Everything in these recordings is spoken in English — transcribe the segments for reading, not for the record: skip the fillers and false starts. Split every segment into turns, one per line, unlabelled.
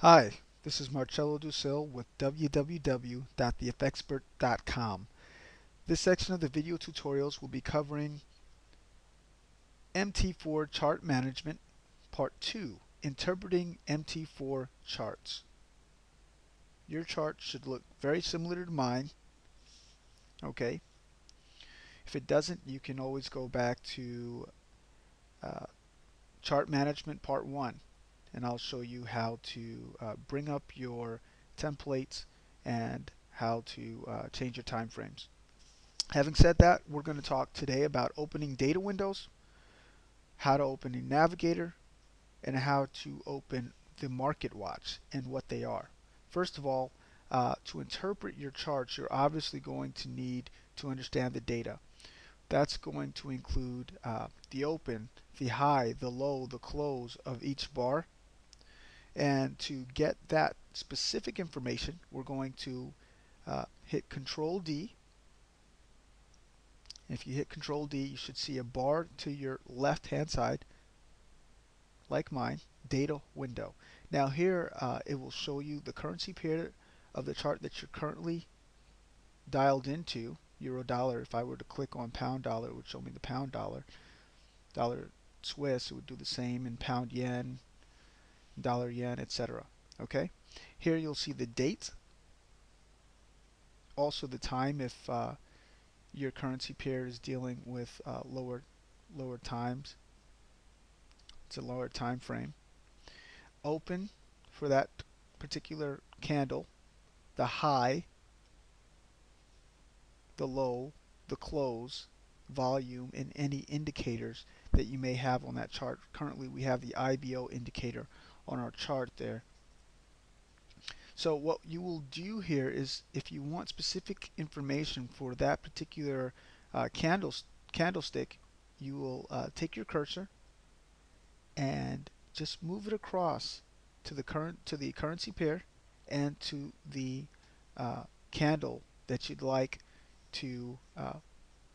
Hi, this is Marcello Ducil with www.thefxpert.com. This section of the video tutorials will be covering MT4 Chart Management, Part 2, Interpreting MT4 Charts. Your chart should look very similar to mine, okay? If it doesn't, you can always go back to uh, Chart Management Part 1, and I'll show you how to bring up your templates and how to change your time frames. Having said that, we're going to talk today about opening data windows, how to open a navigator, and how to open the market watch and what they are. First of all, to interpret your charts, you're obviously going to need to understand the data. That's going to include the open, the high, the low, the close of each bar. And to get that specific information, we're going to hit Control D. If you hit Control D, you should see a bar to your left hand side, like mine, data window. Now here it will show you the currency pair of the chart that you're currently dialed into, euro dollar. If I were to click on pound dollar, it would show me the pound dollar. Dollar Swiss, it would do the same in pound yen, dollar yen, etc. Okay? Here you'll see the date, also the time if your currency pair is dealing with lower times. It's a lower time frame. Open for that particular candle, the high, the low, the close, volume, and any indicators that you may have on that chart. Currently we have the IBO indicator on our chart there. So what you will do here is, if you want specific information for that particular candlestick, you will take your cursor and just move it across to the currency pair and to the candle that you'd like to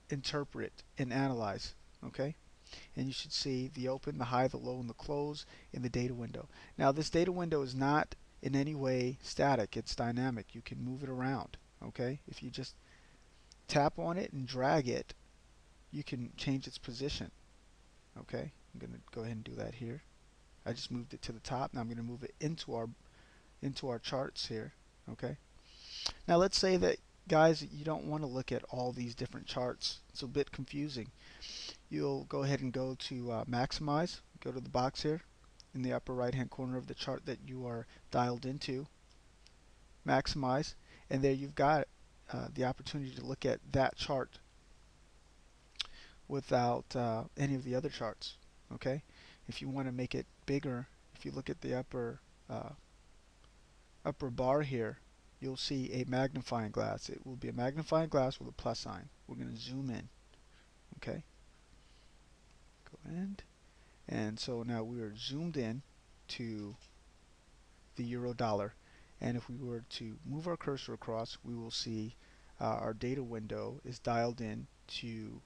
interpret and analyze. Okay, and you should see the open, the high, the low, and the close in the data window. Now this data window is not in any way static, it's dynamic. You can move it around. Okay, if you just tap on it and drag it, you can change its position. Okay, I'm going to go ahead and do that here. I just moved it to the top. Now I'm going to move it into our charts here. Okay, now let's say that, guys, you don't want to look at all these different charts. It's a bit confusing. You'll go ahead and go to maximize, go to the box here in the upper right hand corner of the chart that you are dialed into, maximize, and there you've got the opportunity to look at that chart without any of the other charts. Okay, if you want to make it bigger, if you look at the upper bar here, you'll see a magnifying glass. It will be a magnifying glass with a plus sign. We're going to zoom in. Okay, go ahead, and so now we are zoomed in to the euro dollar, and if we were to move our cursor across, we will see our data window is dialed in to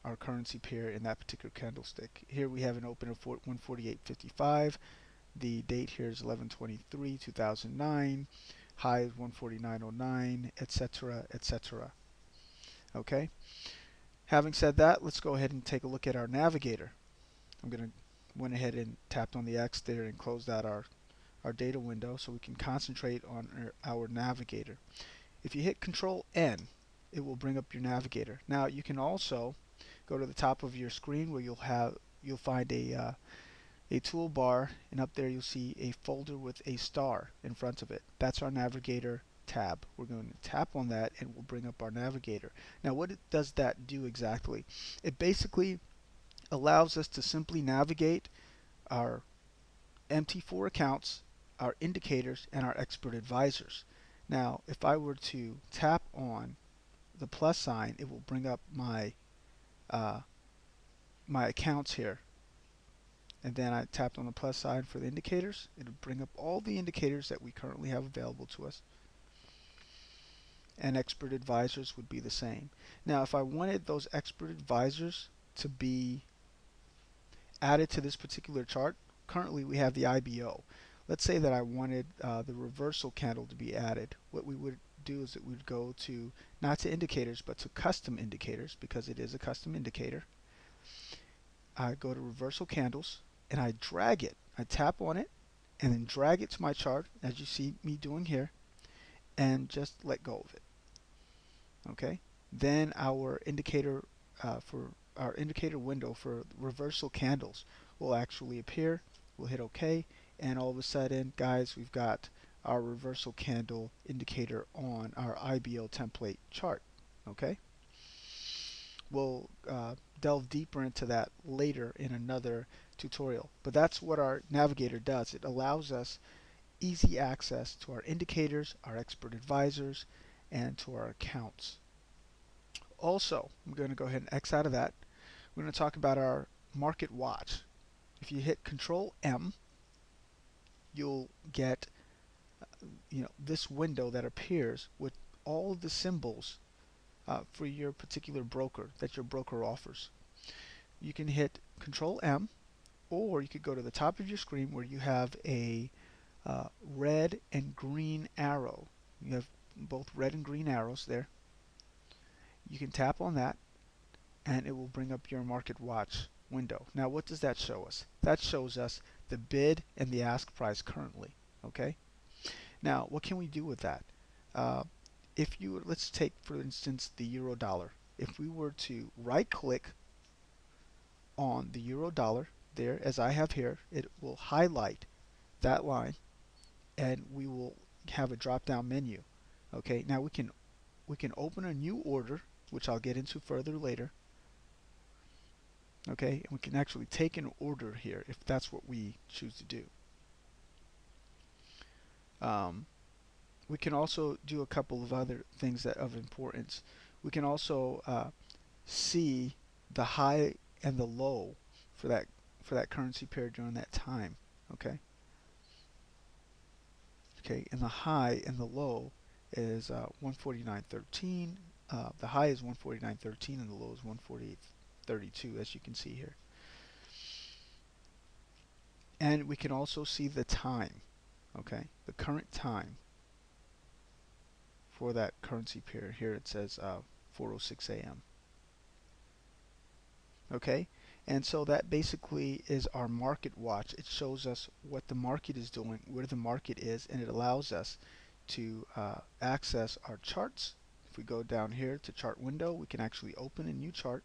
our currency pair in that particular candlestick. Here we have an open of 148.55. The date here is 11/23/2009. High is 149.09, etc., etc. Okay. Having said that, let's go ahead and take a look at our navigator. I'm going to went ahead and tapped on the X there and closed out our data window so we can concentrate on our navigator. If you hit Control N, it will bring up your navigator. Now you can also go to the top of your screen where you'll find a toolbar, and up there you'll see a folder with a star in front of it. That's our navigator tab. We're going to tap on that and we'll bring up our navigator. Now what does that do exactly? It basically allows us to simply navigate our MT4 accounts, our indicators, and our expert advisors. Now if I were to tap on the plus sign, it will bring up my my accounts here, and then I tapped on the plus sign for the indicators. It'll bring up all the indicators that we currently have available to us, and expert advisors would be the same. Now if I wanted those expert advisors to be added to this particular chart, currently we have the IBO. let's say that I wanted the reversal candle to be added. What we would do is that we would go to, not to indicators, but to custom indicators, because it is a custom indicator. I go to reversal candles and I drag it. I tap on it and then drag it to my chart, as you see me doing here, and just let go of it. Okay, then our indicator for our indicator window for reversal candles will actually appear. We'll hit OK, and all of a sudden, guys, we've got our reversal candle indicator on our IBO template chart. Okay, we'll delve deeper into that later in another tutorial, but that's what our navigator does. It allows us easy access to our indicators, our expert advisors, and to our accounts. Also, I'm going to go ahead and X out of that. We're going to talk about our market watch. If you hit Control M, you'll get this window that appears with all of the symbols for your particular broker that your broker offers. You can hit Control M, or you could go to the top of your screen where you have a red and green arrow. You have both red and green arrows there. You can tap on that and it will bring up your market watch window. Now what does that show us? That shows us the bid and the ask price currently. Okay. Now what can we do with that? Let's take for instance the euro dollar. If we were to right click on the euro dollar there, as I have here, it will highlight that line and we will have a drop down menu. Okay, now we can open a new order, which I'll get into further later. Okay, and we can actually take an order here if that's what we choose to do. We can also do a couple of other things that of importance. We can also see the high and the low for that currency pair during that time. Okay. Okay, and the high and the low is 149.13. The high is 149.13 and the low is 148.32, as you can see here. And we can also see the time, okay, the current time for that currency pair. Here it says 4:06 a.m. Okay, and so that basically is our market watch. It shows us what the market is doing, where the market is, and it allows us to access our charts. If we go down here to chart window, we can actually open a new chart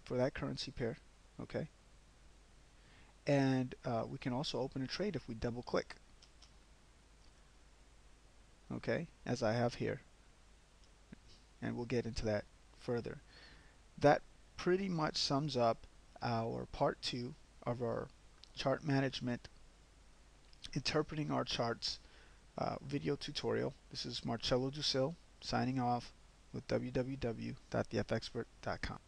for that currency pair. Okay, and we can also open a trade if we double click. Okay, as I have here, and we'll get into that further. That pretty much sums up our part 2 of our chart management, interpreting our charts video tutorial. This is Marcello Ducil signing off with www.thefxpert.com.